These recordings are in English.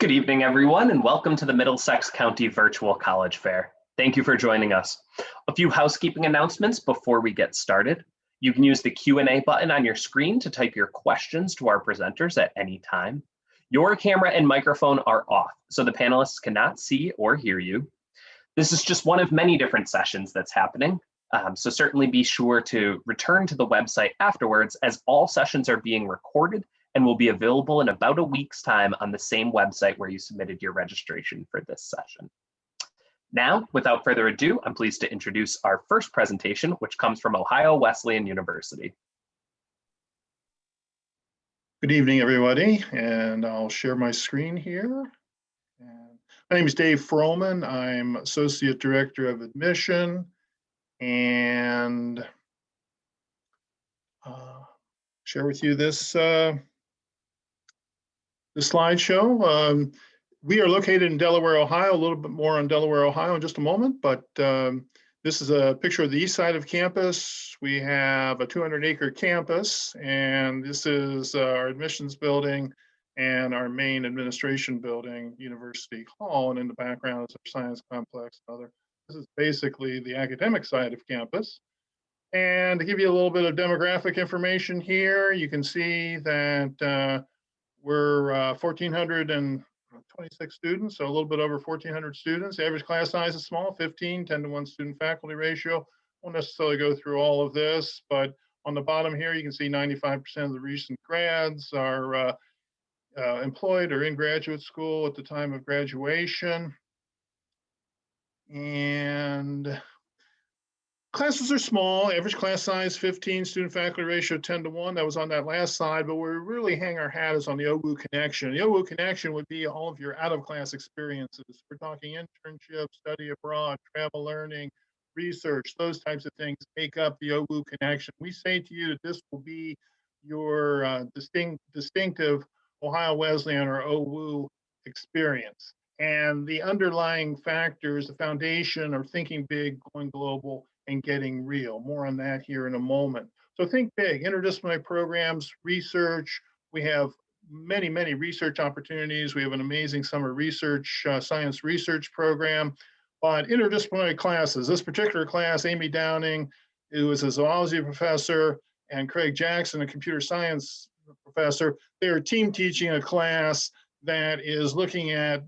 Good evening, everyone, and welcome to the Middlesex County Virtual College Fair. Thank you for joining us. A few housekeeping announcements before we get started. You can use the Q&A button on your screen to type your questions to our presenters at any time. Your camera and microphone are off, so the panelists cannot see or hear you. This is just one of many different sessions that's happening, so certainly be sure to return to the website afterwards, as all sessions are being recorded and will be available in about a week's time on the same website where you submitted your registration for this session. Now, without further ado, I'm pleased to introduce our first presentation, which comes from Ohio Wesleyan University. Good evening, everybody, and I'll share my screen here. My name is Dave Froman. I'm Associate Director of Admission, and share with you this the slideshow. We are located in Delaware, Ohio. A little bit more on Delaware, Ohio in just a moment, but this is a picture of the east side of campus. We have a 200-acre campus, and this is our admissions building and our main administration building, University Hall, and in the background is our science complex and other. This is basically the academic side of campus. And to give you a little bit of demographic information here, you can see that we're 1,426 students, so a little bit over 1,400 students. The average class size is small, 15, 10-to-1 student-faculty ratio. Won't necessarily go through all of this, but on the bottom here, you can see 95% of the recent grads are employed or in graduate school at the time of graduation. And classes are small, average class size 15, student-faculty ratio 10-to-1. That was on that last slide, but where we really hang our hat is on the OWU connection. The OWU connection would be all of your out-of-class experiences. We're talking internships, study abroad, travel learning, research, those types of things make up the OWU connection. We say to you that this will be your distinctive Ohio Wesleyan or OWU experience. And the underlying factors, the foundation, are thinking big, going global, and getting real. More on that here in a moment. So think big, interdisciplinary programs, research. We have many, many research opportunities. We have an amazing summer research, science research program, but interdisciplinary classes. This particular class, Amy Downing, who is a zoology professor, and Craig Jackson, a computer science professor, they are team teaching a class that is looking at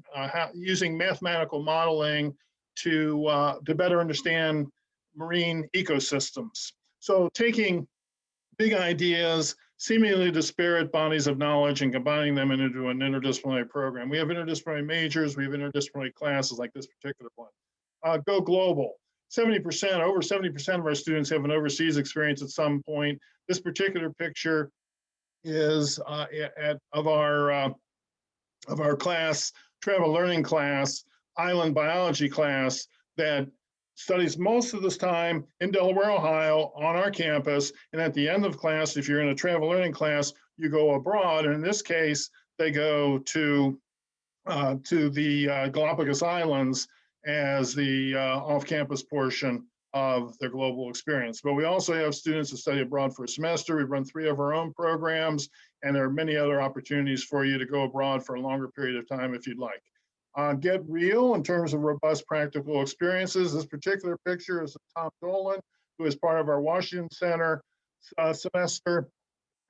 using mathematical modeling to better understand marine ecosystems. So taking big ideas, seemingly disparate bodies of knowledge, and combining them into an interdisciplinary program. We have interdisciplinary majors, we have interdisciplinary classes like this particular one. Go global. 70%, over 70% of our students have an overseas experience at some point. This particular picture is of our class, travel learning class, island biology class, that studies most of this time in Delaware, Ohio, on our campus. And at the end of class, if you're in a travel learning class, you go abroad. And in this case, they go to the Galapagos Islands as the off-campus portion of their global experience. But we also have students that study abroad for a semester. We run 3 of our own programs, and there are many other opportunities for you to go abroad for a longer period of time if you'd like. Get real in terms of robust practical experiences. This particular picture is of Tom Dolan, who is part of our Washington Center semester,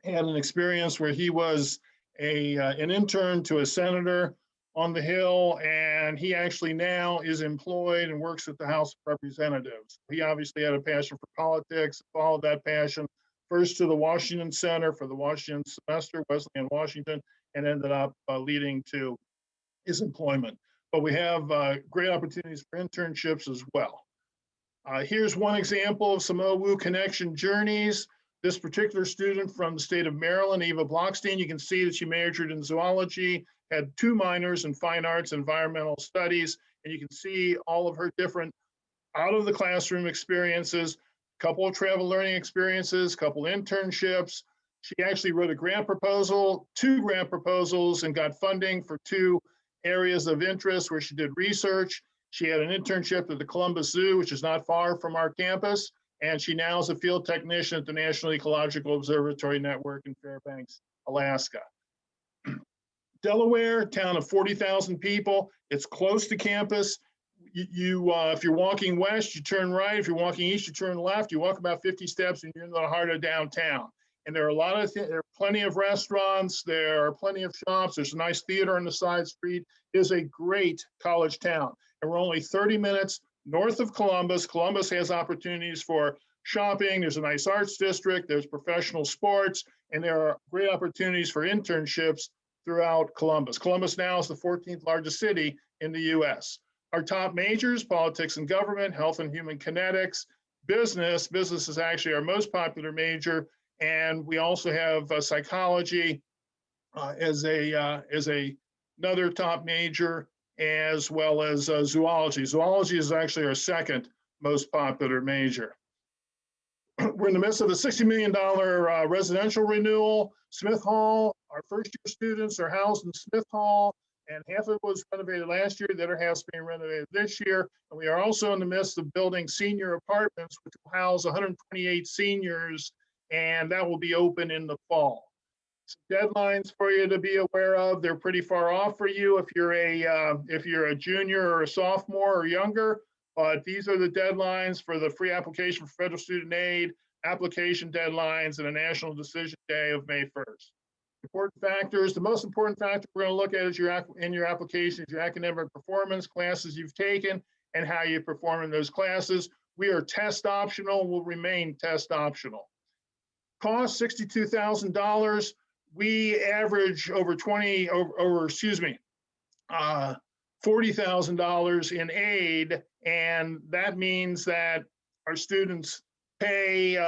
had an experience where he was an intern to a senator on the Hill, and he actually now is employed and works at the House of Representatives. He obviously had a passion for politics, followed that passion first to the Washington Center for the Washington semester, Wesleyan, Washington, and ended up leading to his employment. But we have great opportunities for internships as well. Here's one example of some OWU connection journeys. This particular student from the state of Maryland, Eva Blockstein, you can see that she majored in zoology, had 2 minors in fine arts and environmental studies, and you can see all of her different out of the classroom experiences, a couple of travel learning experiences, a couple internships. She actually wrote a grant proposal, 2 grant proposals, and got funding for 2 areas of interest where she did research. She had an internship at the Columbus Zoo, which is not far from our campus, and she now is a field technician at the National Ecological Observatory Network in Fairbanks, Alaska. Delaware, town of 40,000 people. It's close to campus. If you're walking west, you turn right. If you're walking east, you turn left. You walk about 50 steps and you're in the heart of downtown. And there are there are plenty of restaurants. There are plenty of shops. There's a nice theater on the side street. It is a great college town. And we're only 30 minutes north of Columbus. Columbus has opportunities for shopping. There's a nice arts district. There's professional sports. And there are great opportunities for internships throughout Columbus. Columbus now is the 14th largest city in the US. Our top majors: politics and government, health and human kinetics, business. Business is actually our most popular major. And we also have psychology as another top major, as well as zoology. Zoology is actually our second most popular major. We're in the midst of a $60 million residential renewal. Smith Hall, our first year students are housed in Smith Hall, and half of it was renovated last year. The other half is being renovated this year. And we are also in the midst of building senior apartments, which will house 128 seniors, and that will be open in the fall. Some deadlines for you to be aware of. They're pretty far off for you if you're a junior or a sophomore or younger, but these are the deadlines for the free application for federal student aid, application deadlines, and a national decision day of May 1st. Important factors: the most important factor we're going to look at is in your application is your academic performance, classes you've taken, and how you perform in those classes. We are test optional, will remain test optional. Cost $62,000. We average over $40,000 in aid, and that means that our students pay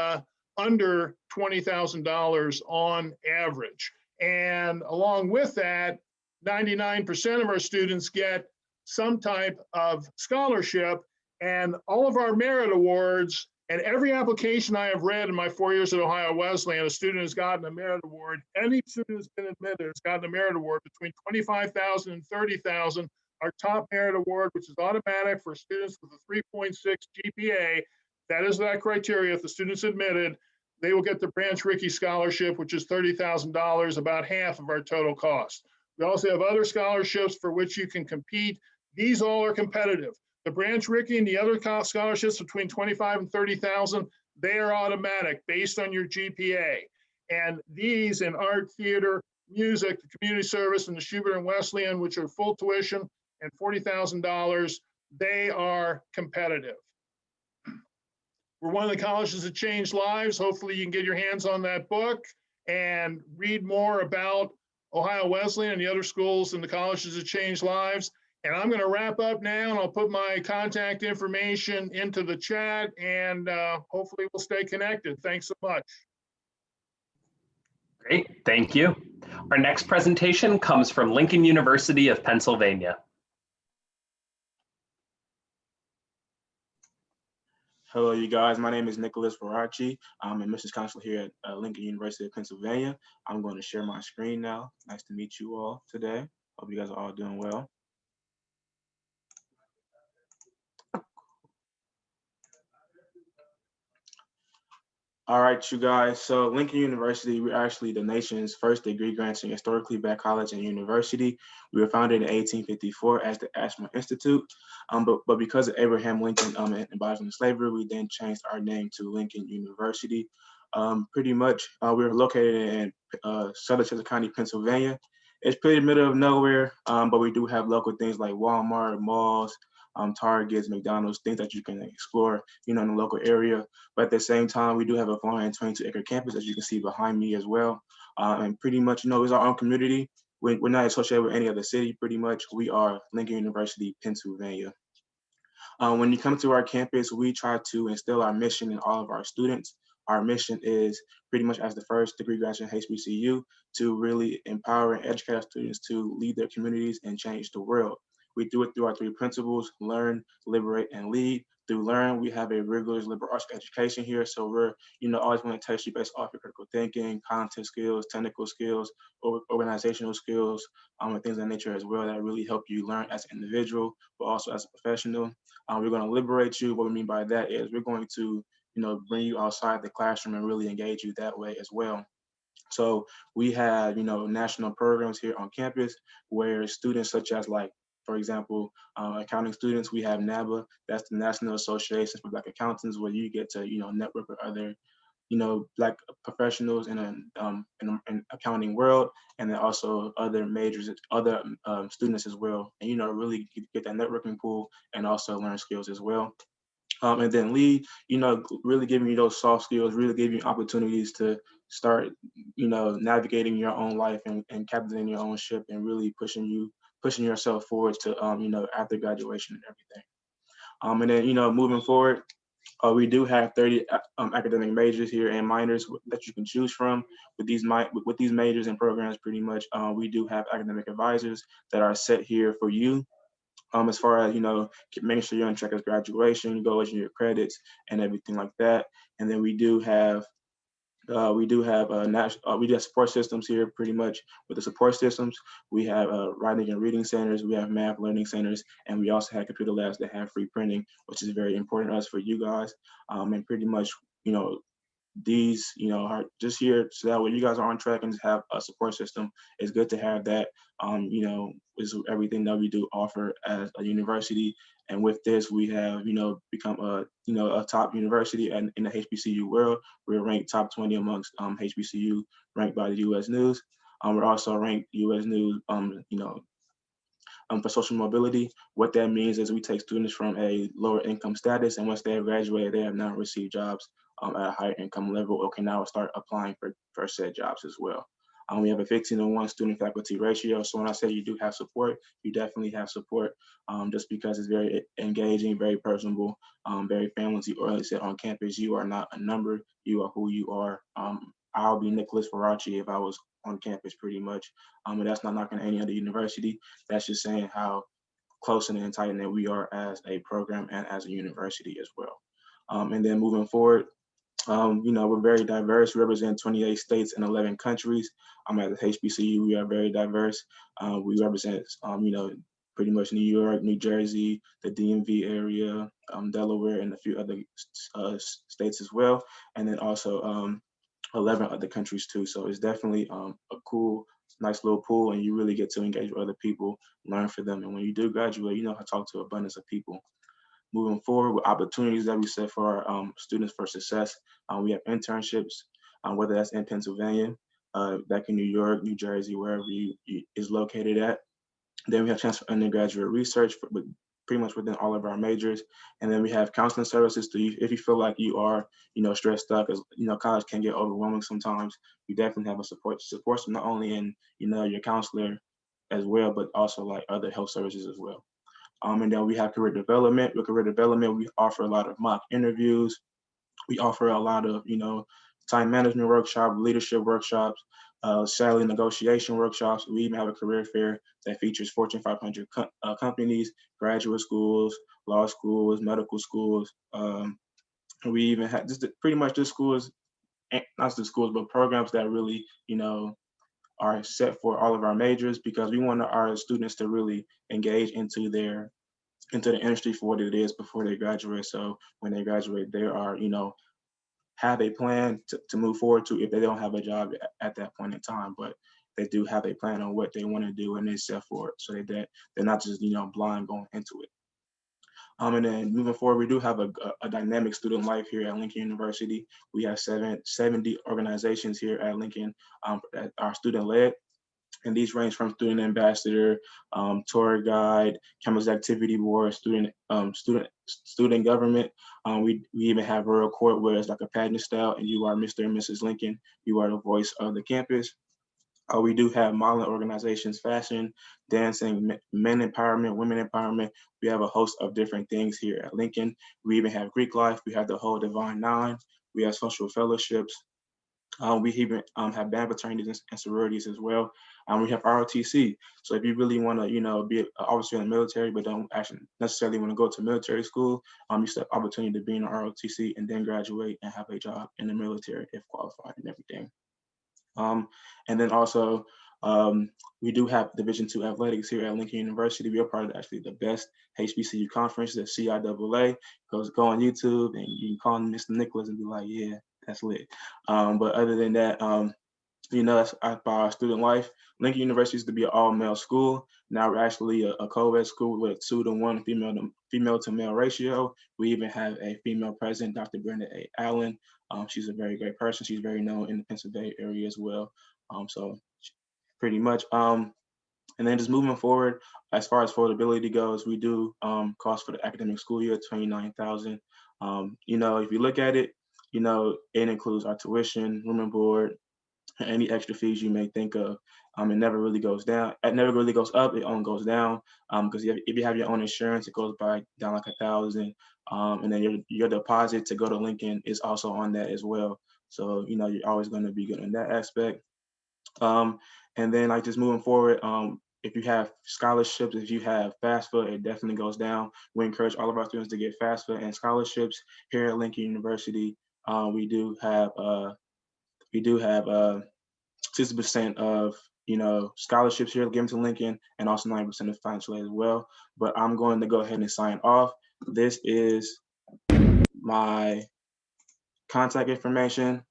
under $20,000 on average. And along with that, 99% of our students get some type of scholarship, and all of our merit awards. And every application I have read in my 4 years at Ohio Wesleyan, a student has gotten a merit award. Any student has been admitted has gotten a merit award between $25,000 and $30,000. Our top merit award, which is automatic for students with a 3.6 GPA, that is that criteria. If the student's admitted, they will get the Branch Rickey Scholarship, which is $30,000, about half of our total cost. We also have other scholarships for which you can compete. These all are competitive. The Branch Rickey and the other scholarships between $25,000 and $30,000, they are automatic based on your GPA. And these in art, theater, music, the community service, and the Schubert and Wesleyan, which are full tuition and $40,000, they are competitive. We're one of the colleges that changed lives. Hopefully you can get your hands on that book and read more about Ohio Wesleyan and the other schools and the colleges that changed lives. And I'm going to wrap up now, and I'll put my contact information into the chat, and hopefully we'll stay connected. Thanks so much. Great, thank you. Our next presentation comes from Lincoln University of Pennsylvania. Hello, you guys. My name is Nicholas Varachi. I'm admissions counselor here at Lincoln University of Pennsylvania. I'm going to share my screen now. Nice to meet you all today. Hope you guys are all doing well. All right, you guys. So Lincoln University, we're actually the nation's first degree-granting historically Black college and university. We were founded in 1854 as the Ashmore Institute, but because of Abraham Lincoln and abolition of slavery, we then changed our name to Lincoln University. Pretty much, we're located in Southern County, Pennsylvania. It's pretty middle of nowhere, but we do have local things like Walmart, malls, Targets, McDonald's, things that you can explore, in the local area. But at the same time, we do have a 422-acre campus, as you can see behind me as well. And pretty much, it's our own community. We're not associated with any other city. Pretty much, we are Lincoln University, Pennsylvania. When you come to our campus, we try to instill our mission in all of our students. Our mission is pretty much as the first degree graduate HBCU to really empower and educate our students to lead their communities and change the world. We do it through our three principles: learn, liberate, and lead. Through learn, we have a rigorous liberal arts education here. So we're, always want to test you based off your critical thinking, cognitive skills, technical skills, organizational skills, and things of that nature as well that really help you learn as an individual, but also as a professional. We're going to liberate you. What we mean by that is we're going to, bring you outside the classroom and really engage you that way as well. So we have, national programs here on campus where students such as like, for example, accounting students, we have NABA, that's the National Association for Black Accountants, where you get to, network with other, Black professionals in an accounting world, and then also other majors, other students as well, and, really get that networking pool and also learn skills as well. And then lead, really giving you those soft skills, really giving you opportunities to start, navigating your own life and captaining your own ship and really pushing yourself forward to, after graduation and everything. And then, moving forward, we do have 30 academic majors here and minors that you can choose from. With these majors and programs, pretty much, we do have academic advisors that are set here for you. As far as, making sure you're on track of graduation, goals and your credits and everything like that. And then we do have support systems here. Pretty much with the support systems, we have writing and reading centers, we have math learning centers, and we also have computer labs that have free printing, which is very important to us for you guys. And pretty much, these, are just here so that when you guys are on track and have a support system, it's good to have that. Is everything that we do offer as a university. And with this, we have, become a top university in the HBCU world. We're ranked top 20 amongst HBCU, ranked by the U.S. News. We're also ranked U.S. News, for social mobility. What that means is we take students from a lower income status, and once they have graduated, they have now received jobs at a higher income level, or can now start applying for said jobs as well. We have a 15-to-1 student faculty ratio. So when I say you do have support, you definitely have support, just because it's very engaging, very personable, very family oriented on campus. You are not a number, you are who you are. I'll be Nicholas Faraci if I was on campus, pretty much. And that's not knocking any other university. That's just saying how close and tight knit we are as a program and as a university as well. And then moving forward, we're very diverse. We represent 28 states and 11 countries. At the HBCU, we are very diverse. We represent, pretty much New York, New Jersey, the DMV area, Delaware, and a few other states as well. And then also 11 other countries too. So it's definitely a cool, nice little pool, and you really get to engage with other people, learn from them. And when you do graduate, you know how to talk to an abundance of people. Moving forward with opportunities that we set for our students for success, we have internships, whether that's in Pennsylvania, back in New York, New Jersey, wherever you is located at. Then we have chance for undergraduate research pretty much within all of our majors. And then we have counseling services if you feel like you are, stressed out, because, college can get overwhelming sometimes. You definitely have a support system, not only in, your counselor as well, but also like other health services as well. And then we have career development. With career development, we offer a lot of mock interviews. We offer a lot of, time management workshops, leadership workshops, salary negotiation workshops. We even have a career fair that features Fortune 500 companies, graduate schools, law schools, medical schools. We even have pretty much just schools, not just schools, but programs that really, are set for all of our majors, because we want our students to really engage into the industry for what it is before they graduate. So when they graduate, they are, have a plan to move forward to if they don't have a job at that point in time, but they do have a plan on what they want to do and they set for it, so they're not just, blind going into it. And then moving forward, we do have a dynamic student life here at Lincoln University. We have 70 organizations here at Lincoln that are student-led. And these range from student ambassador, tour guide, campus activity board, student government. We even have rural court, where it's like a pageant style, and you are Mr. and Mrs. Lincoln. You are the voice of the campus. We do have modeling organizations, fashion, dancing, men empowerment, women empowerment. We have a host of different things here at Lincoln. We even have Greek life. We have the whole Divine Nine. We have social fellowships. We even have band fraternities and sororities as well. We have ROTC. So if you really want to, be an officer in the military, but don't actually necessarily want to go to military school, you still have opportunity to be in the ROTC and then graduate and have a job in the military if qualified and everything. And then also, we do have Division II athletics here at Lincoln University. We are part of actually the best HBCU conference, the CIAA. Go on YouTube and you can call Mr. Nicholas and be like, yeah, that's lit. But other than that, about our student life. Lincoln University used to be an all-male school. Now we're actually a co-ed school with a 2-to-1 female to male ratio. We even have a female president, Dr. Brenda A. Allen. She's a very great person. She's very known in the Pennsylvania area as well. So pretty much. And then just moving forward, as far as affordability goes, we do cost for the academic school year, $29,000. If you look at it, it includes our tuition, room and board, any extra fees you may think of. It never really goes down. It never really goes up. It only goes down because if you have your own insurance, it goes down like $1,000. And then your deposit to go to Lincoln is also on that as well. So you're always going to be good in that aspect. And then like just moving forward, if you have scholarships, if you have FAFSA, it definitely goes down. We encourage all of our students to get FAFSA and scholarships here at Lincoln University. We do have 60% of scholarships here given to Lincoln, and also 90% of financial aid as well. But I'm going to go ahead and sign off. This is my contact information.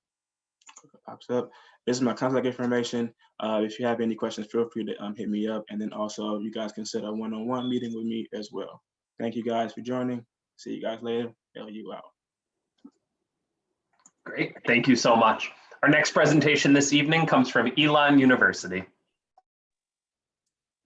Pops up. This is my contact information. If you have any questions, feel free to hit me up, and then also you guys can set a one-on-one meeting with me as well. Thank you guys for joining. See you guys later. LU out. Great, thank you so much. Our next presentation this evening comes from Elon University.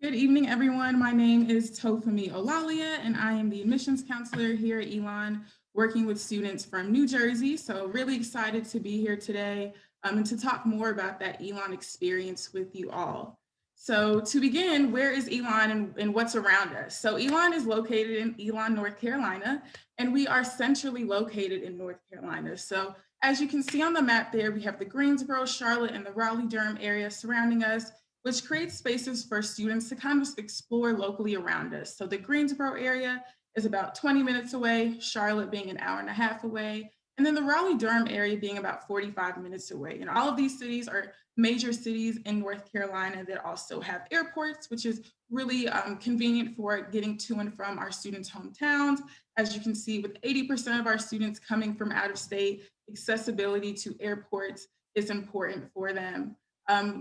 Good evening, everyone. My name is Tofumi Olalia, and I am the admissions counselor here at Elon, working with students from New Jersey. So really excited to be here today and to talk more about that Elon experience with you all. So to begin, where is Elon and what's around us? So Elon is located in Elon, North Carolina, and we are centrally located in North Carolina. So as you can see on the map there, we have the Greensboro, Charlotte, and the Raleigh-Durham area surrounding us, which creates spaces for students to kind of explore locally around us. So the Greensboro area is about 20 minutes away, Charlotte being an hour and a half away, and then the Raleigh-Durham area being about 45 minutes away. And all of these cities are major cities in North Carolina that also have airports, which is really convenient for getting to and from our students' hometowns. As you can see, with 80% of our students coming from out of state, accessibility to airports is important for them.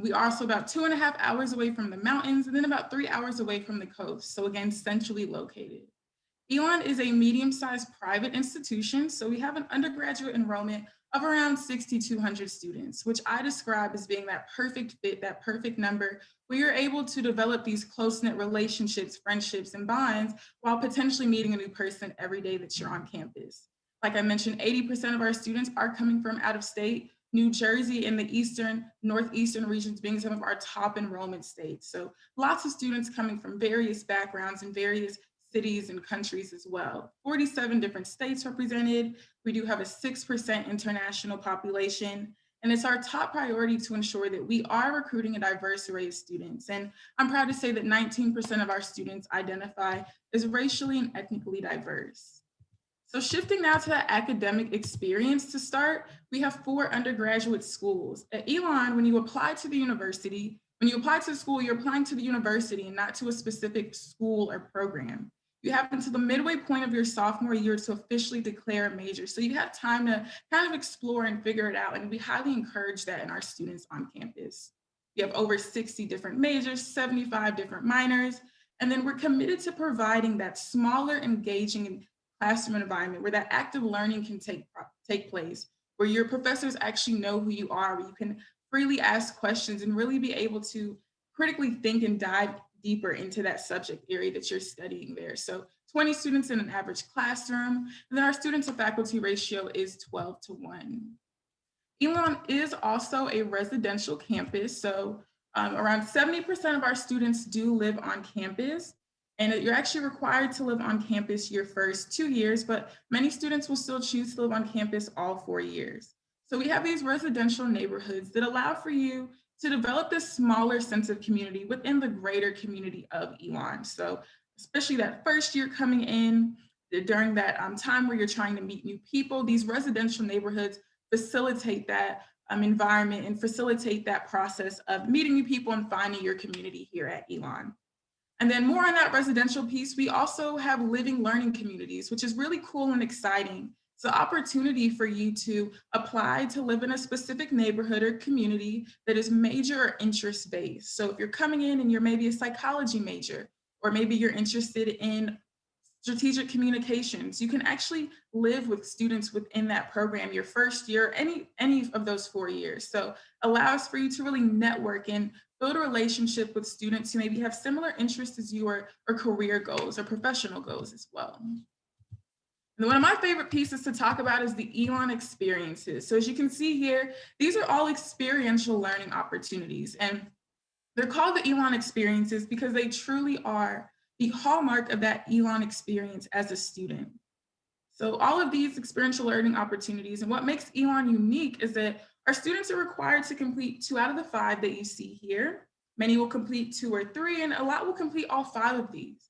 We are also about 2.5 hours away from the mountains and then about 3 hours away from the coast. So again, centrally located. Elon is a medium-sized private institution. So we have an undergraduate enrollment of around 6,200 students, which I describe as being that perfect fit, that perfect number, where you're able to develop these close-knit relationships, friendships, and bonds while potentially meeting a new person every day that you're on campus. Like I mentioned, 80% of our students are coming from out of state, New Jersey and the northeastern regions being some of our top enrollment states. So lots of students coming from various backgrounds and various cities and countries as well. 47 different states represented. We do have a 6% international population, and it's our top priority to ensure that we are recruiting a diverse array of students. And I'm proud to say that 19% of our students identify as racially and ethnically diverse. So shifting now to that academic experience to start, we have 4 undergraduate schools. At Elon, when you apply to the university, when you apply to the school, you're applying to the university and not to a specific school or program. You have until the midway point of your sophomore year to officially declare a major. So you have time to kind of explore and figure it out. And we highly encourage that in our students on campus. We have over 60 different majors, 75 different minors. And then we're committed to providing that smaller, engaging classroom environment where that active learning can take place, where your professors actually know who you are, where you can freely ask questions and really be able to critically think and dive deeper into that subject area that you're studying there. So 20 students in an average classroom, and then our student to faculty ratio is 12:1. Elon is also a residential campus, so around 70% of our students do live on campus, and you're actually required to live on campus your first 2 years, but many students will still choose to live on campus all 4 years. So we have these residential neighborhoods that allow for you to develop this smaller sense of community within the greater community of Elon. So especially that first year coming in, during that time where you're trying to meet new people, these residential neighborhoods facilitate that environment and facilitate that process of meeting new people and finding your community here at Elon. And then more on that residential piece, we also have living learning communities, which is really cool and exciting. It's an opportunity for you to apply to live in a specific neighborhood or community that is major or interest based. So if you're coming in and you're maybe a psychology major, or maybe you're interested in strategic communications, you can actually live with students within that program your first year, any of those 4 years. So allows for you to really network and build a relationship with students who maybe have similar interests as you, or career goals or professional goals as well. And one of my favorite pieces to talk about is the Elon experiences. So as you can see here, these are all experiential learning opportunities. And they're called the Elon experiences because they truly are the hallmark of that Elon experience as a student. So all of these experiential learning opportunities, and what makes Elon unique is that our students are required to complete 2 out of the 5 that you see here. Many will complete 2 or 3, and a lot will complete all 5 of these.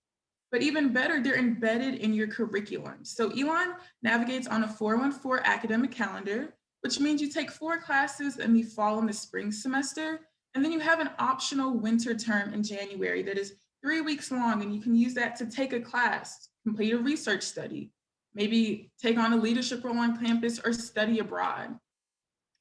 But even better, they're embedded in your curriculum. So Elon navigates on a 4-1-4 academic calendar, which means you take 4 classes in the fall and the spring semester, and then you have an optional winter term in January that is 3 weeks long, and you can use that to take a class, complete a research study, maybe take on a leadership role on campus or study abroad.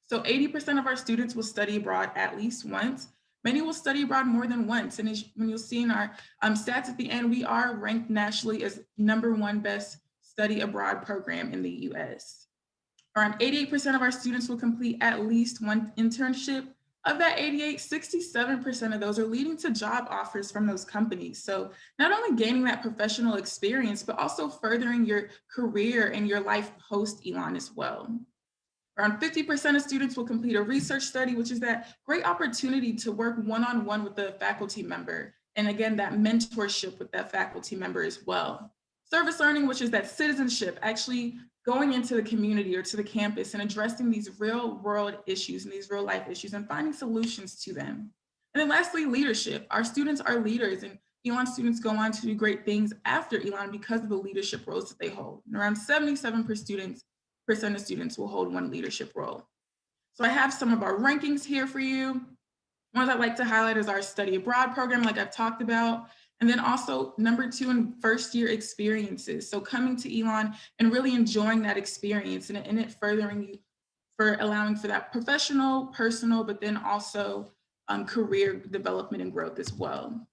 So 80% of our students will study abroad at least once. Many will study abroad more than once. And when you'll see in our stats at the end, we are ranked nationally as #1 best study abroad program in the US. Around 88% of our students will complete at least 1 internship. Of that 88, 67% of those are leading to job offers from those companies. So not only gaining that professional experience, but also furthering your career and your life post Elon as well. Around 50% of students will complete a research study, which is that great opportunity to work one-on-one with the faculty member. And again, that mentorship with that faculty member as well. Service learning, which is that citizenship, actually going into the community or to the campus and addressing these real world issues and these real life issues and finding solutions to them. And then lastly, leadership. Our students are leaders, and Elon students go on to do great things after Elon because of the leadership roles that they hold. And around 77% of students will hold 1 leadership role. So I have some of our rankings here for you. Ones I'd like to highlight is our study abroad program, like I've talked about, and then also #2 in first year experiences. So coming to Elon and really enjoying that experience and it furthering you for allowing for that professional, personal, but then also career development and growth as well.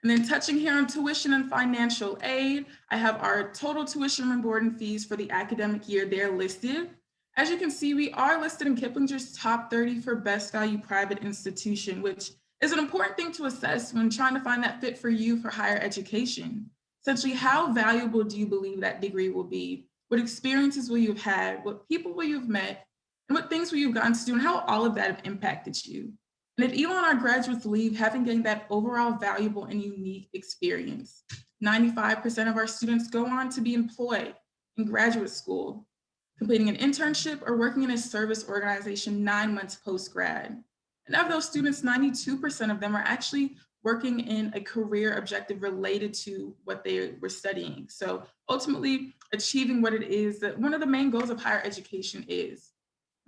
And then touching here on tuition and financial aid, I have our total tuition and board and fees for the academic year there listed. As you can see, we are listed in Kiplinger's top 30 for best value private institution, which is an important thing to assess when trying to find that fit for you for higher education. Essentially, how valuable do you believe that degree will be? What experiences will you have had? What people will you have met? And what things will you have gotten to do, and how all of that have impacted you? And at Elon, our graduates leave having gained that overall valuable and unique experience. 95% of our students go on to be employed in graduate school, completing an internship or working in a service organization 9 months post-grad. And of those students, 92% of them are actually working in a career objective related to what they were studying. So ultimately achieving what it is that one of the main goals of higher education is.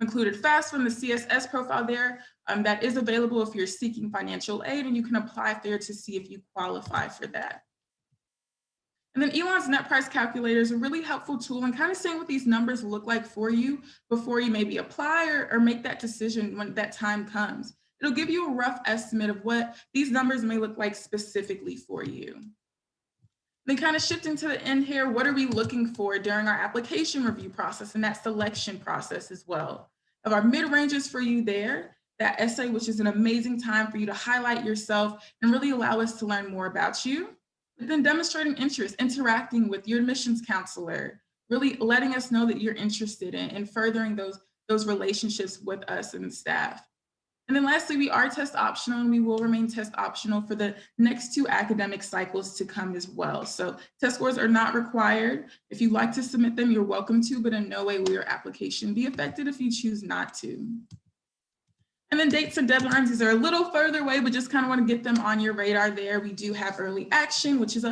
Included FAFSA from the CSS profile there that is available if you're seeking financial aid, and you can apply there to see if you qualify for that. And then Elon's net price calculator is a really helpful tool in kind of seeing what these numbers look like for you before you maybe apply or make that decision when that time comes. It'll give you a rough estimate of what these numbers may look like specifically for you. Then kind of shifting to the end here, what are we looking for during our application review process and that selection process as well? Of our mid-ranges for you there, that essay, which is an amazing time for you to highlight yourself and really allow us to learn more about you. But then demonstrating interest, interacting with your admissions counselor, really letting us know that you're interested in furthering those relationships with us and staff. And then lastly, we are test optional, and we will remain test optional for the next 2 academic cycles to come as well. So test scores are not required. If you'd like to submit them, you're welcome to, but in no way will your application be affected if you choose not to. And then dates and deadlines, these are a little further away, but just kind of want to get them on your radar there. We do have early action, which is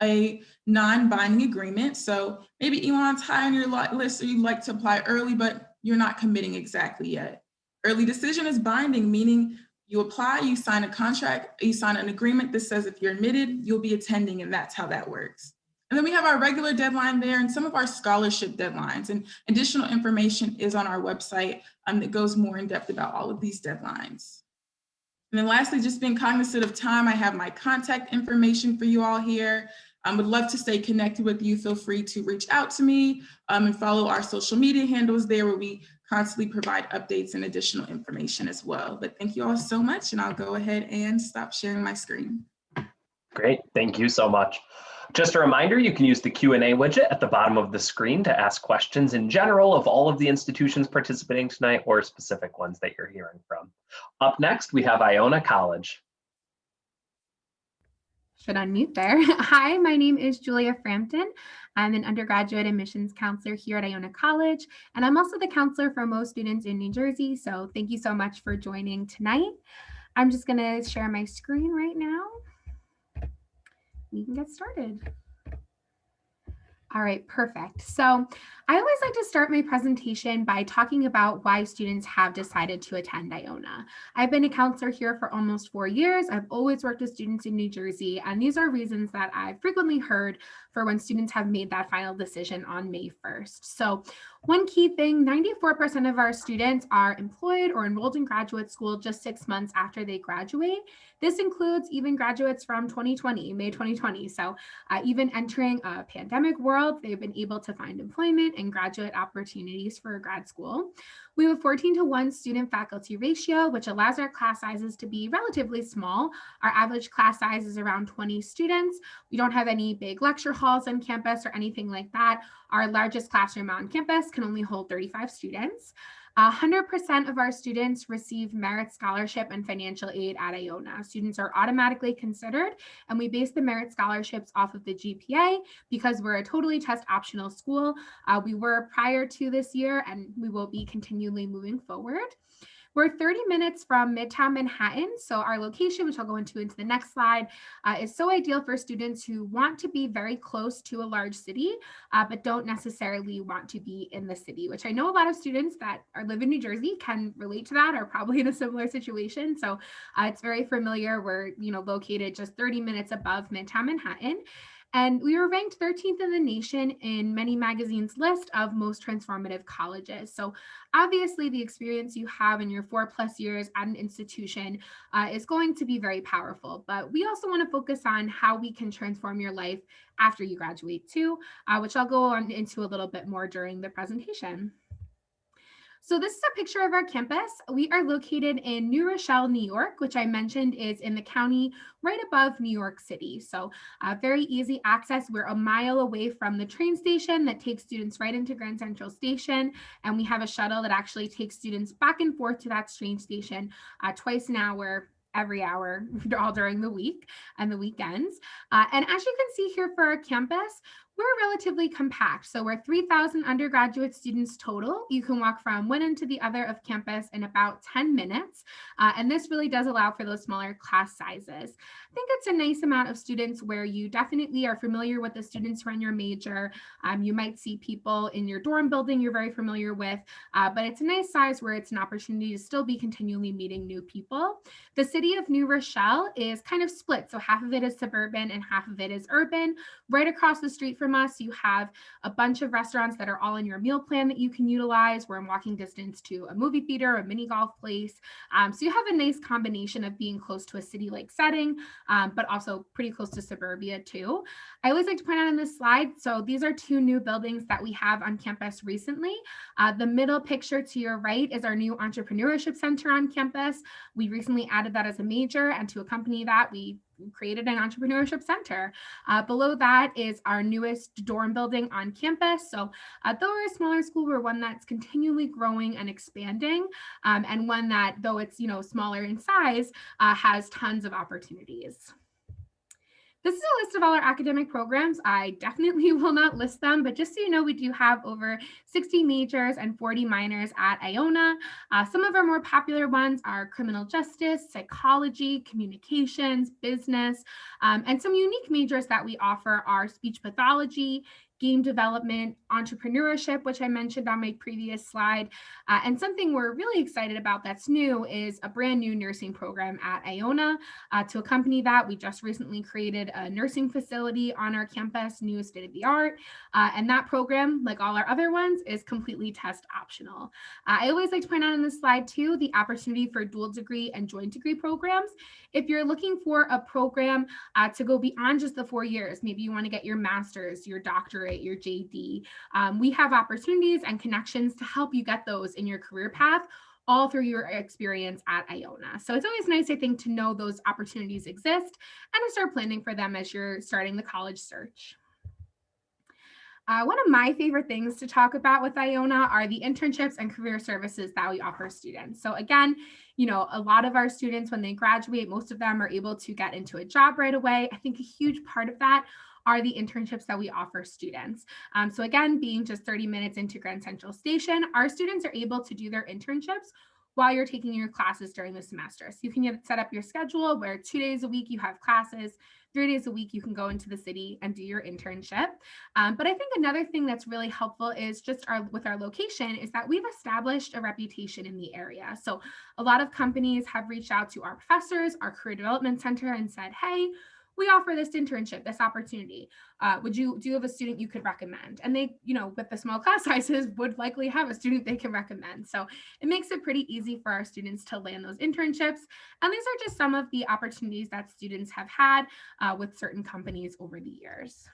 a non-binding agreement. So maybe Elon's high on your list, or you'd like to apply early, but you're not committing exactly yet. Early decision is binding, meaning you apply, you sign a contract, you sign an agreement that says if you're admitted, you'll be attending, and that's how that works. And then we have our regular deadline there and some of our scholarship deadlines, and additional information is on our website that goes more in depth about all of these deadlines. And then lastly, just being cognizant of time, I have my contact information for you all here. I would love to stay connected with you. Feel free to reach out to me and follow our social media handles there, where we constantly provide updates and additional information as well. But thank you all so much, and I'll go ahead and stop sharing my screen. Great, thank you so much. Just a reminder, you can use the Q&A widget at the bottom of the screen to ask questions in general of all of the institutions participating tonight, or specific ones that you're hearing from. Up next, we have Iona College. Should unmute there. Hi, my name is Julia Frampton. I'm an undergraduate admissions counselor here at Iona College, and I'm also the counselor for most students in New Jersey. So thank you so much for joining tonight. I'm just going to share my screen right now. We can get started. All right, perfect. So I always like to start my presentation by talking about why students have decided to attend Iona. I've been a counselor here for almost 4 years. I've always worked with students in New Jersey, and these are reasons that I've frequently heard for when students have made that final decision on May 1st. So one key thing, 94% of our students are employed or enrolled in graduate school just 6 months after they graduate. This includes even graduates from 2020, May 2020. So even entering a pandemic world, they've been able to find employment and graduate opportunities for grad school. We have a 14-to-1 student faculty ratio, which allows our class sizes to be relatively small. Our average class size is around 20 students. We don't have any big lecture halls on campus or anything like that. Our largest classroom on campus can only hold 35 students. 100% of our students receive merit scholarship and financial aid at Iona. Students are automatically considered, and we base the merit scholarships off of the GPA because we're a totally test optional school. We were prior to this year, and we will be continually moving forward. We're 30 minutes from Midtown Manhattan, so our location, which I'll go into the next slide, is so ideal for students who want to be very close to a large city, but don't necessarily want to be in the city, which I know a lot of students that live in New Jersey can relate to that, or probably in a similar situation. So it's very familiar. We're located just 30 minutes above Midtown Manhattan. And we were ranked 13th in the nation in many magazines' list of most transformative colleges. So obviously the experience you have in your 4+ years at an institution is going to be very powerful, but we also want to focus on how we can transform your life after you graduate too, which I'll go on into a little bit more during the presentation. So this is a picture of our campus. We are located in New Rochelle, New York, which I mentioned is in the county right above New York City. So very easy access. We're a mile away from the train station that takes students right into Grand Central Station. And we have a shuttle that actually takes students back and forth to that train station twice an hour, every hour, all during the week and the weekends. And as you can see here for our campus, we're relatively compact. So we're 3,000 undergraduate students total. You can walk from one end to the other of campus in about 10 minutes. And this really does allow for those smaller class sizes. I think it's a nice amount of students where you definitely are familiar with the students who are in your major. You might see people in your dorm building you're very familiar with, but it's a nice size where it's an opportunity to still be continually meeting new people. The city of New Rochelle is kind of split. So half of it is suburban and half of it is urban. Right across the street from us, you have a bunch of restaurants that are all in your meal plan that you can utilize. We're in walking distance to a movie theater, a mini golf place. So you have a nice combination of being close to a city-like setting, but also pretty close to suburbia too. I always like to point out on this slide, so these are 2 new buildings that we have on campus recently. The middle picture to your right is our new entrepreneurship center on campus. We recently added that as a major, and to accompany that, we created an entrepreneurship center. Below that is our newest dorm building on campus. So though we're a smaller school, we're one that's continually growing and expanding, and one that, though it's smaller in size, has tons of opportunities. This is a list of all our academic programs. I definitely will not list them, but just so you know, we do have over 60 majors and 40 minors at Iona. Some of our more popular ones are criminal justice, psychology, communications, business, and some unique majors that we offer are speech pathology, game development, entrepreneurship, which I mentioned on my previous slide. And something we're really excited about that's new is a brand new nursing program at Iona. To accompany that, we just recently created a nursing facility on our campus, new state of the art. And that program, like all our other ones, is completely test optional. I always like to point out on this slide too, the opportunity for dual degree and joint degree programs. If you're looking for a program to go beyond just the 4 years, maybe you want to get your master's, your doctorate, your JD, we have opportunities and connections to help you get those in your career path, all through your experience at Iona. So it's always nice, I think, to know those opportunities exist and to start planning for them as you're starting the college search. One of my favorite things to talk about with Iona are the internships and career services that we offer students. So again, you know, a lot of our students, when they graduate, most of them are able to get into a job right away. I think a huge part of that are the internships that we offer students. So again, being just 30 minutes into Grand Central Station, our students are able to do their internships while you're taking your classes during the semester. So you can set up your schedule where 2 days a week you have classes, 3 days a week you can go into the city and do your internship. But I think another thing that's really helpful is just with our location is that we've established a reputation in the area. So a lot of companies have reached out to our professors, our career development center, and said, hey, we offer this internship, this opportunity. Do you have a student you could recommend? And they, you know, with the small class sizes, would likely have a student they can recommend. So it makes it pretty easy for our students to land those internships. And these are just some of the opportunities that students have had with certain companies over the years.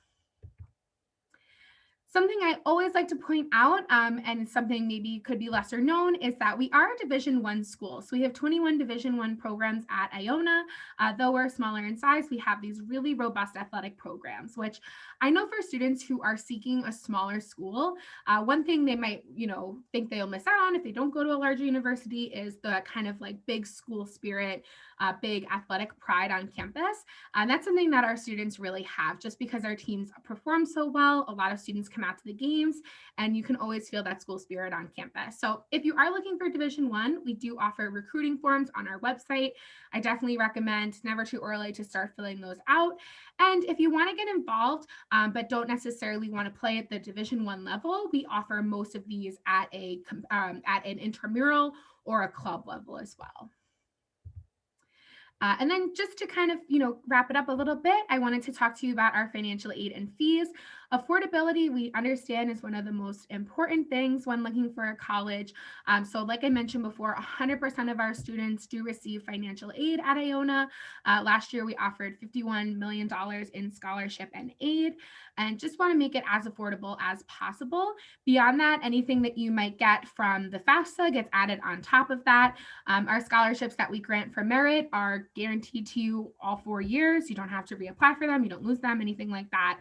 Something I always like to point out, and something maybe could be lesser known, is that we are a Division I school. So we have 21 Division I programs at Iona. Though we're smaller in size, we have these really robust athletic programs, which I know for students who are seeking a smaller school, one thing they might, you know, think they'll miss out on if they don't go to a larger university is the kind of like big school spirit, big athletic pride on campus. And that's something that our students really have, just because our teams perform so well. A lot of students come out to the games and you can always feel that school spirit on campus. So if you are looking for Division I, we do offer recruiting forms on our website. I definitely recommend never too early to start filling those out. And if you want to get involved, but don't necessarily want to play at the Division I level, we offer most of these at an intramural or a club level as well. And then just to kind of, you know, wrap it up a little bit, I wanted to talk to you about our financial aid and fees. Affordability, we understand, is one of the most important things when looking for a college. So like I mentioned before, 100% of our students do receive financial aid at Iona. Last year, we offered $51 million in scholarship and aid, and just want to make it as affordable as possible. Beyond that, anything that you might get from the FAFSA gets added on top of that. Our scholarships that we grant for merit are guaranteed to you all 4 years. You don't have to reapply for them. You don't lose them, anything like that.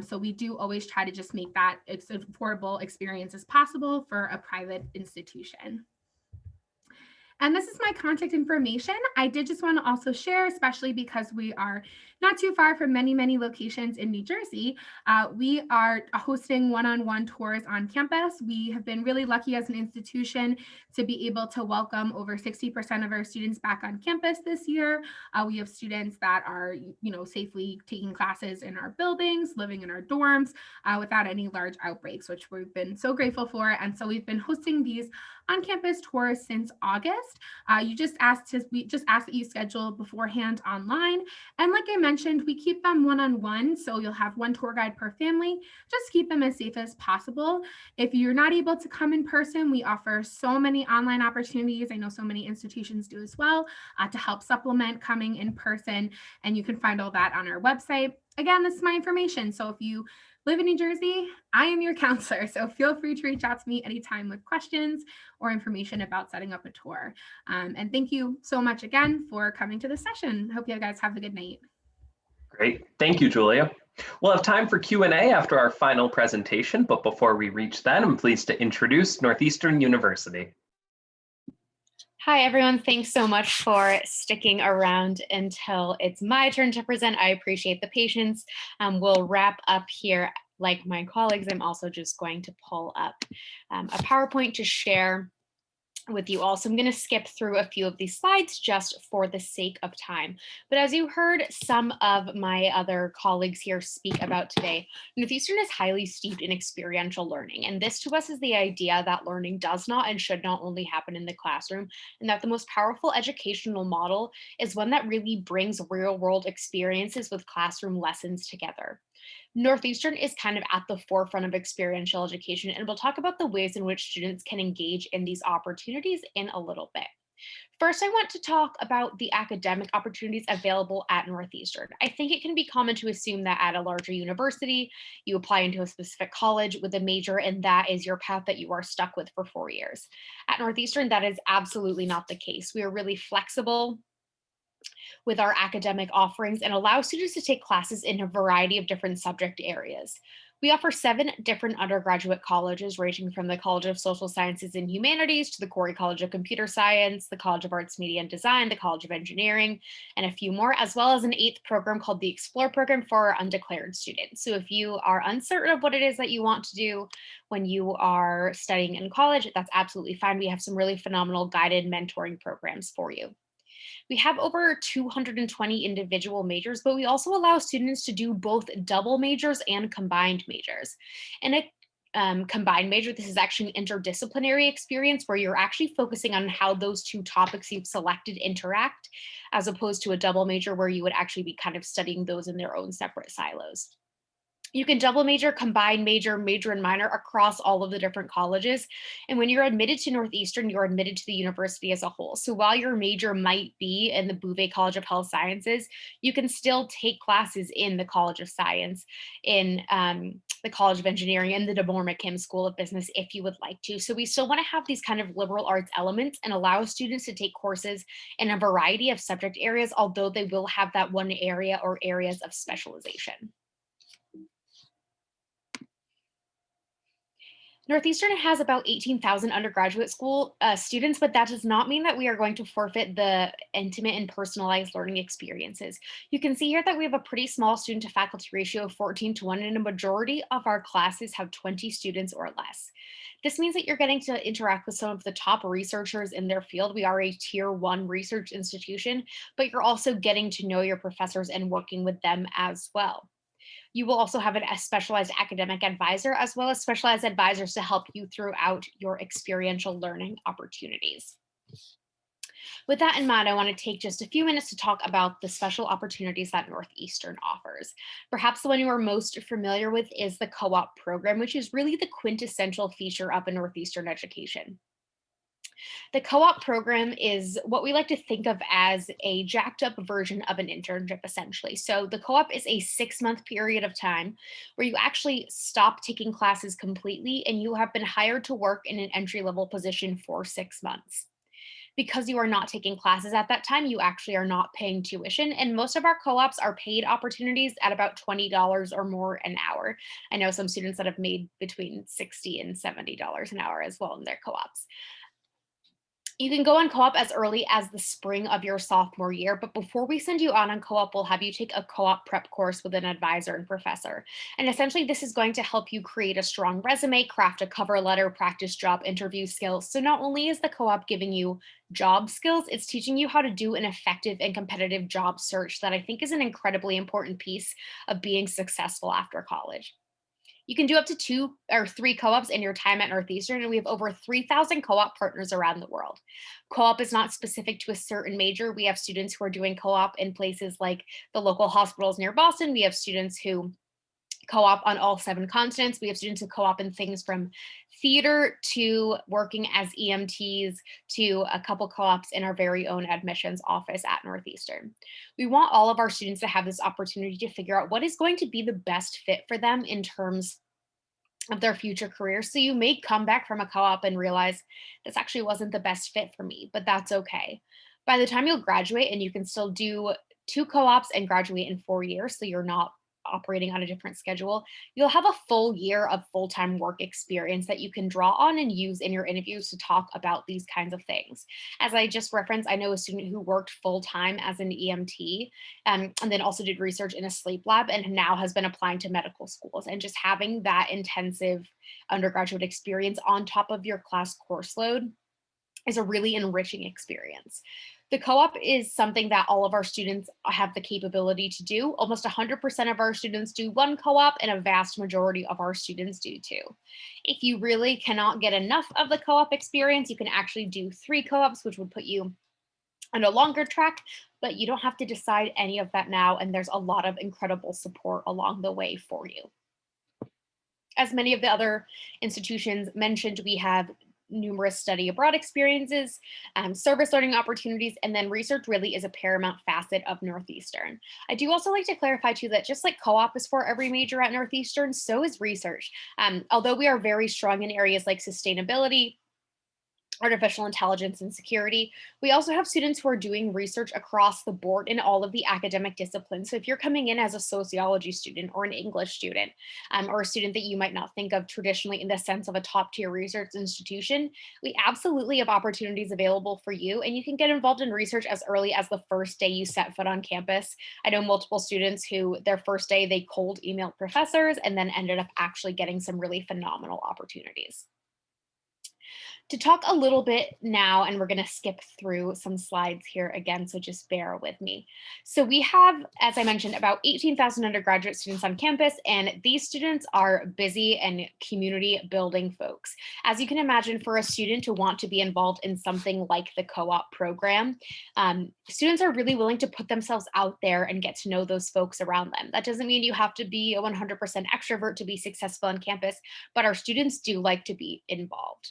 So we do always try to just make that as affordable experience as possible for a private institution. And this is my contact information. I did just want to also share, especially because we are not too far from many, many locations in New Jersey. We are hosting one-on-one tours on campus. We have been really lucky as an institution to be able to welcome over 60% of our students back on campus this year. We have students that are, you know, safely taking classes in our buildings, living in our dorms without any large outbreaks, which we've been so grateful for. And so we've been hosting these on-campus tours since August. We just ask that you schedule beforehand online. And like I mentioned, we keep them one-on-one, so you'll have one tour guide per family. Just keep them as safe as possible. If you're not able to come in person, we offer so many online opportunities. I know so many institutions do as well, to help supplement coming in person. And you can find all that on our website. Again, this is my information. So if you live in New Jersey, I am your counselor. So feel free to reach out to me anytime with questions or information about setting up a tour. And thank you so much again for coming to this session. Hope you guys have a good night. Great. Thank you, Julia. We'll have time for Q&A after our final presentation, but before we reach that, I'm pleased to introduce Northeastern University. Hi, everyone. Thanks so much for sticking around until it's my turn to present. I appreciate the patience. We'll wrap up here. Like my colleagues, I'm also just going to pull up a PowerPoint to share with you all. So I'm going to skip through a few of these slides just for the sake of time. But as you heard some of my other colleagues here speak about today, Northeastern is highly steeped in experiential learning. And this to us is the idea that learning does not and should not only happen in the classroom, and that the most powerful educational model is one that really brings real world experiences with classroom lessons together. Northeastern is kind of at the forefront of experiential education, and we'll talk about the ways in which students can engage in these opportunities in a little bit. First, I want to talk about the academic opportunities available at Northeastern. I think it can be common to assume that at a larger university, you apply into a specific college with a major, and that is your path that you are stuck with for 4 years. At Northeastern, that is absolutely not the case. We are really flexible with our academic offerings and allow students to take classes in a variety of different subject areas. We offer 7 different undergraduate colleges, ranging from the College of Social Sciences and Humanities to the Corey College of Computer Science, the College of Arts, Media, and Design, the College of Engineering, and a few more, as well as an 8th program called the Explore program for our undeclared students. So if you are uncertain of what it is that you want to do when you are studying in college, that's absolutely fine. We have some really phenomenal guided mentoring programs for you. We have over 220 individual majors, but we also allow students to do both double majors and combined majors. In a combined major, this is actually an interdisciplinary experience where you're actually focusing on how those 2 topics you've selected interact, as opposed to a double major where you would actually be kind of studying those in their own separate silos. You can double major, combine major, major and minor across all of the different colleges. And when you're admitted to Northeastern, you're admitted to the university as a whole. So while your major might be in the Bouvet College of Health Sciences, you can still take classes in the College of Science, in the College of Engineering, and the DeMoore McKim School of Business if you would like to. So we still want to have these kind of liberal arts elements and allow students to take courses in a variety of subject areas, although they will have that one area or areas of specialization. Northeastern has about 18,000 undergraduate school students, but that does not mean that we are going to forfeit the intimate and personalized learning experiences. You can see here that we have a pretty small student to faculty ratio of 14:1, and a majority of our classes have 20 students or less. This means that you're getting to interact with some of the top researchers in their field. We are a tier 1 research institution, but you're also getting to know your professors and working with them as well. You will also have a specialized academic advisor, as well as specialized advisors to help you throughout your experiential learning opportunities. With that in mind, I want to take just a few minutes to talk about the special opportunities that Northeastern offers. Perhaps the one you are most familiar with is the co-op program, which is really the quintessential feature of a Northeastern education. The co-op program is what we like to think of as a jacked up version of an internship, essentially. So the co-op is a 6-month period of time where you actually stop taking classes completely and you have been hired to work in an entry-level position for 6 months. Because you are not taking classes at that time, you actually are not paying tuition. And most of our co-ops are paid opportunities at about $20 or more an hour. I know some students that have made between $60 and $70 an hour as well in their co-ops. You can go on co-op as early as the spring of your sophomore year, but before we send you on co-op, we'll have you take a co-op prep course with an advisor and professor. And essentially, this is going to help you create a strong resume, craft a cover letter, practice job interview skills. So not only is the co-op giving you job skills, it's teaching you how to do an effective and competitive job search that I think is an incredibly important piece of being successful after college. You can do up to 2 or 3 co-ops in your time at Northeastern, and we have over 3,000 co-op partners around the world. Co-op is not specific to a certain major. We have students who are doing co-op in places like the local hospitals near Boston. We have students who co-op on all 7 continents. We have students who co-op in things from theater to working as EMTs to a couple co-ops in our very own admissions office at Northeastern. We want all of our students to have this opportunity to figure out what is going to be the best fit for them in terms of their future career. So you may come back from a co-op and realize this actually wasn't the best fit for me, but that's okay. By the time you'll graduate, and you can still do 2 co-ops and graduate in 4 years, so you're not operating on a different schedule, you'll have a full year of full-time work experience that you can draw on and use in your interviews to talk about these kinds of things. As I just referenced, I know a student who worked full-time as an EMT and then also did research in a sleep lab and now has been applying to medical schools. And just having that intensive undergraduate experience on top of your class course load is a really enriching experience. The co-op is something that all of our students have the capability to do. Almost 100% of our students do one co-op, and a vast majority of our students do two. If you really cannot get enough of the co-op experience, you can actually do 3 co-ops, which would put you on a longer track, but you don't have to decide any of that now, and there's a lot of incredible support along the way for you. As many of the other institutions mentioned, we have numerous study abroad experiences, service learning opportunities, and then research really is a paramount facet of Northeastern. I do also like to clarify too that just like co-op is for every major at Northeastern, so is research. Although we are very strong in areas like sustainability, artificial intelligence, and security, we also have students who are doing research across the board in all of the academic disciplines. So if you're coming in as a sociology student or an English student, or a student that you might not think of traditionally in the sense of a top tier research institution, we absolutely have opportunities available for you, and you can get involved in research as early as the first day you set foot on campus. I know multiple students who their first day they cold emailed professors and then ended up actually getting some really phenomenal opportunities. To talk a little bit now, and we're going to skip through some slides here again, so just bear with me. So we have, as I mentioned, about 18,000 undergraduate students on campus, and these students are busy and community building folks. As you can imagine, for a student to want to be involved in something like the co-op program, students are really willing to put themselves out there and get to know those folks around them. That doesn't mean you have to be a 100% extrovert to be successful on campus, but our students do like to be involved.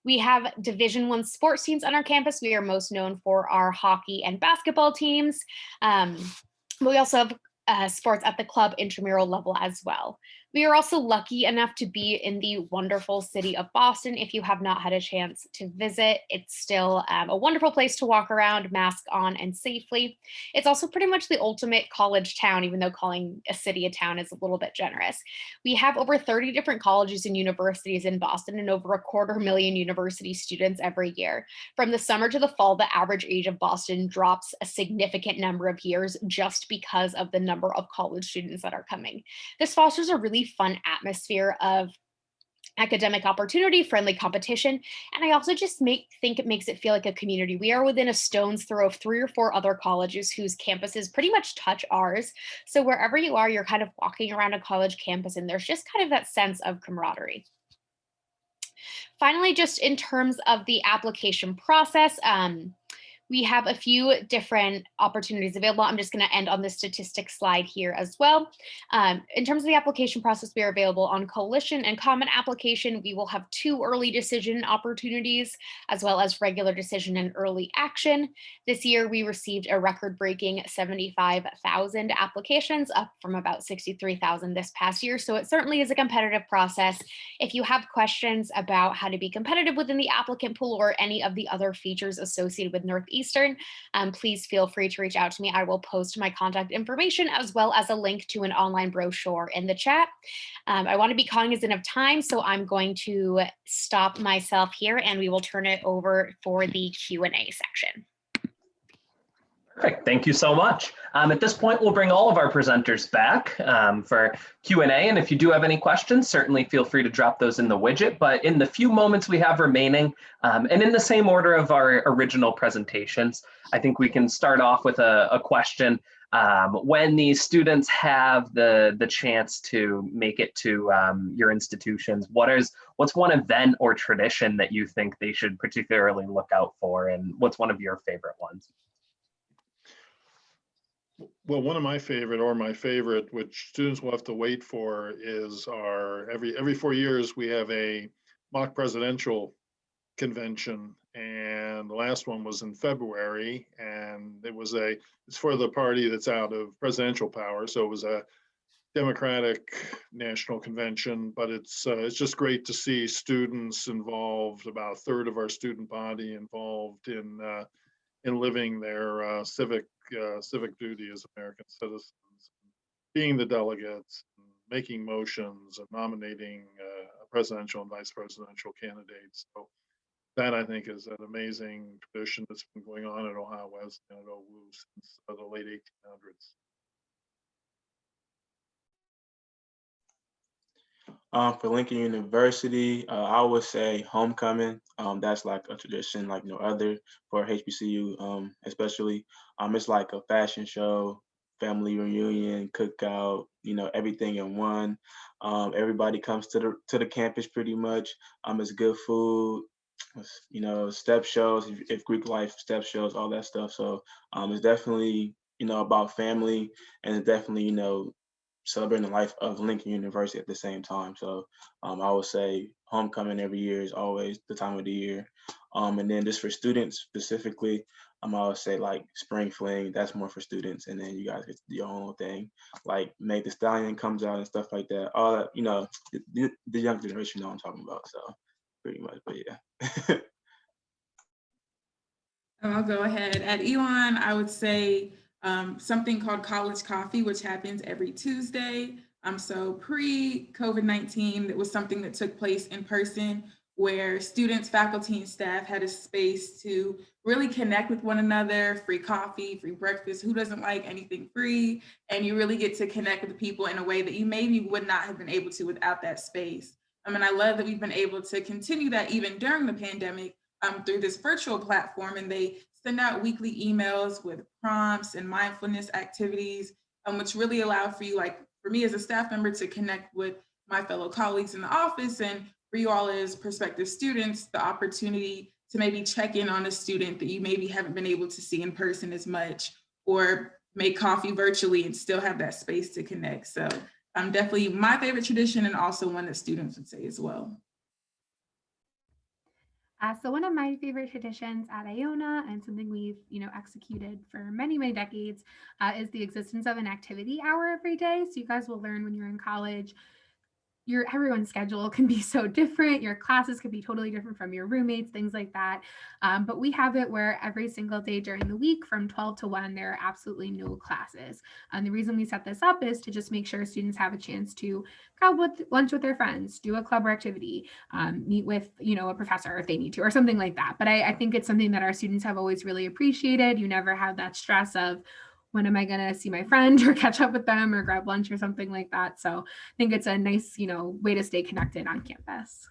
We have Division I sports teams on our campus. We are most known for our hockey and basketball teams. We also have sports at the club intramural level as well. We are also lucky enough to be in the wonderful city of Boston. If you have not had a chance to visit, it's still a wonderful place to walk around, mask on, and safely. It's also pretty much the ultimate college town, even though calling a city a town is a little bit generous. We have over 30 different colleges and universities in Boston, and over 250,000 university students every year. From the summer to the fall, the average age of Boston drops a significant number of years just because of the number of college students that are coming. This fosters a really fun atmosphere of academic opportunity, friendly competition, and I also just think it makes it feel like a community. We are within a stone's throw of 3 or 4 other colleges whose campuses pretty much touch ours. So wherever you are, you're kind of walking around a college campus, and there's just kind of that sense of camaraderie. Finally, just in terms of the application process, we have a few different opportunities available. I'm just going to end on the statistics slide here as well. In terms of the application process, we are available on coalition and common application. We will have 2 early decision opportunities, as well as regular decision and early action. This year, we received a record-breaking 75,000 applications, up from about 63,000 this past year. So it certainly is a competitive process. If you have questions about how to be competitive within the applicant pool or any of the other features associated with Northeastern, please feel free to reach out to me. I will post my contact information as well as a link to an online brochure in the chat. I want to be cognizant of time, so I'm going to stop myself here and we will turn it over for the Q&A section. Perfect. Thank you so much. At this point, we'll bring all of our presenters back for Q&A. And if you do have any questions, certainly feel free to drop those in the widget. But in the few moments we have remaining, and in the same order of our original presentations, I think we can start off with a question. When these students have the chance to make it to your institutions, what's one event or tradition that you think they should particularly look out for? And what's one of your favorite ones? Well, one of my favorite, which students will have to wait for, is our every 4 years we have a mock presidential convention, and the last one was in February, and it's for the party that's out of presidential power, so it was a Democratic national convention, but it's just great to see students involved, about a third of our student body involved in living their civic duty as American citizens, being the delegates, making motions, and nominating presidential and vice presidential candidates. So that, I think, is an amazing tradition that's been going on at Ohio Wesleyan at OWU since the late 1800s. For Lincoln University, I would say homecoming. That's like a tradition like no other for HBCU, especially. It's like a fashion show, family reunion, cookout, everything in one. Everybody comes to the campus pretty much. It's good food, step shows, if Greek life step shows, all that stuff. So it's definitely, about family, and it's definitely, celebrating the life of Lincoln University at the same time. So I would say homecoming every year is always the time of the year. And then just for students specifically, I would say like spring fling, that's more for students. And then you guys get to do your own thing. Like Meg the Stallion comes out and stuff like that. All that, the young generation know what I'm talking about. So pretty much, but yeah. I'll go ahead. At Elon, I would say something called College Coffee, which happens every Tuesday. So pre-COVID-19, it was something that took place in person where students, faculty, and staff had a space to really connect with one another, free coffee, free breakfast, who doesn't like anything free? And you really get to connect with people in a way that you maybe would not have been able to without that space. And I love that we've been able to continue that even during the pandemic through this virtual platform, and they send out weekly emails with prompts and mindfulness activities, which really allow for you, like for me as a staff member, to connect with my fellow colleagues in the office, and for you all as prospective students, the opportunity to maybe check in on a student that you maybe haven't been able to see in person as much, or make coffee virtually and still have that space to connect. So definitely my favorite tradition, and also one that students would say as well. So one of my favorite traditions at Iona, and something we've executed for many, many decades, is the existence of an activity hour every day. So you guys will learn when you're in college, everyone's schedule can be so different. Your classes could be totally different from your roommates, things like that. But we have it where every single day during the week from 12 to 1, there are absolutely no classes. And the reason we set this up is to just make sure students have a chance to grab lunch with their friends, do a club or activity, meet with a professor if they need to, or something like that. But I think it's something that our students have always really appreciated. You never have that stress of, when am I going to see my friend or catch up with them or grab lunch or something like that? So I think it's a nice, way to stay connected on campus.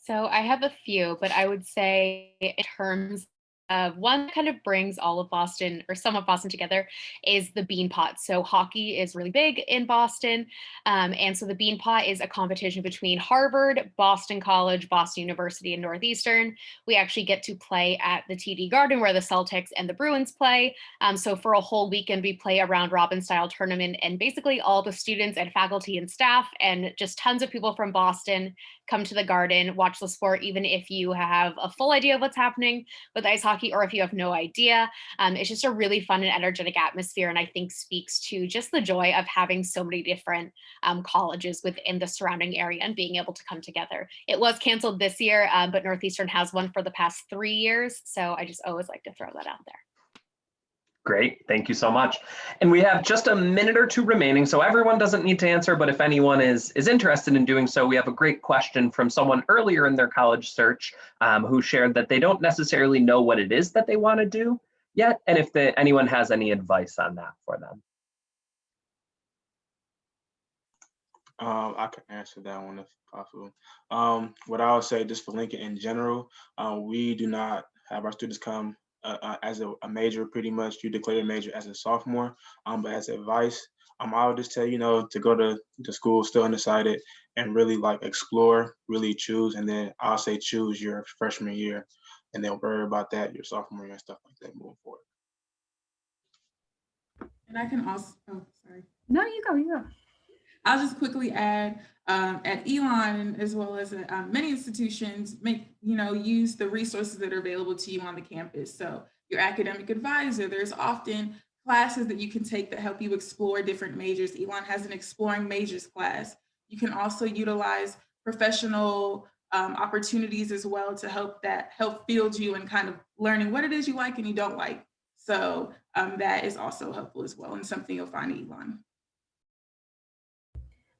So I have a few, but I would say in terms of one that kind of brings all of Boston, or some of Boston, together is the Beanpot. So hockey is really big in Boston. And so the Beanpot is a competition between Harvard, Boston College, Boston University, and Northeastern. We actually get to play at the TD Garden where the Celtics and the Bruins play. So for a whole weekend, we play a round robin style tournament, and basically all the students and faculty and staff and just tons of people from Boston come to the Garden, watch the sport, even if you have a full idea of what's happening with ice hockey, or if you have no idea. It's just a really fun and energetic atmosphere, and I think speaks to just the joy of having so many different colleges within the surrounding area and being able to come together. It was canceled this year, but Northeastern has one for the past 3 years, so I just always like to throw that out there. Great, thank you so much. And we have just a minute or two remaining, so everyone doesn't need to answer, but if anyone is interested in doing so, we have a great question from someone earlier in their college search who shared that they don't necessarily know what it is that they want to do yet, and if anyone has any advice on that for them. I can answer that one if possible. What I would say, just for Lincoln in general, we do not have our students come as a major. Pretty much you declare a major as a sophomore, but as advice, I would just tell to go to school still undecided and really like explore, really choose, and then I'll say choose your freshman year, and then worry about that your sophomore year and stuff like that moving forward. And I can also, oh, sorry. No, you go. I'll just quickly add, at Elon, as well as many institutions, use the resources that are available to you on the campus. So your academic advisor, there's often classes that you can take that help you explore different majors. Elon has an exploring majors class. You can also utilize professional opportunities as well to help field you and kind of learning what it is you like and you don't like. So that is also helpful as well, and something you'll find at Elon.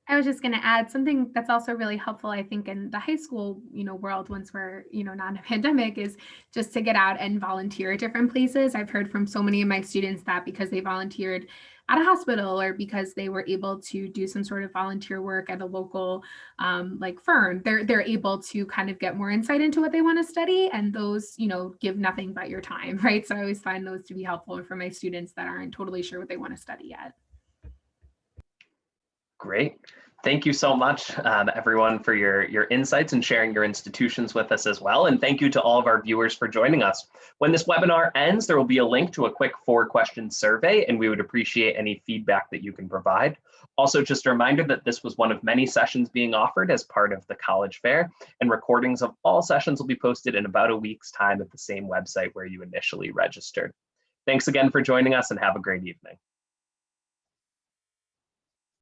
I was just going to add something that's also really helpful, I think, in the high school, world, once we're, not in a pandemic, is just to get out and volunteer at different places. I've heard from so many of my students that because they volunteered at a hospital, or because they were able to do some sort of volunteer work at a local like firm. They're able to kind of get more insight into what they want to study, and those, you know, give nothing but your time, right? So I always find those to be helpful for my students that aren't totally sure what they want to study yet. Great. Thank you so much, everyone, for your insights and sharing your institutions with us as well. And thank you to all of our viewers for joining us. When this webinar ends, there will be a link to a quick 4-question survey, and we would appreciate any feedback that you can provide. Also, just a reminder that this was one of many sessions being offered as part of the college fair, and recordings of all sessions will be posted in about a week's time at the same website where you initially registered. Thanks again for joining us, and have a great evening.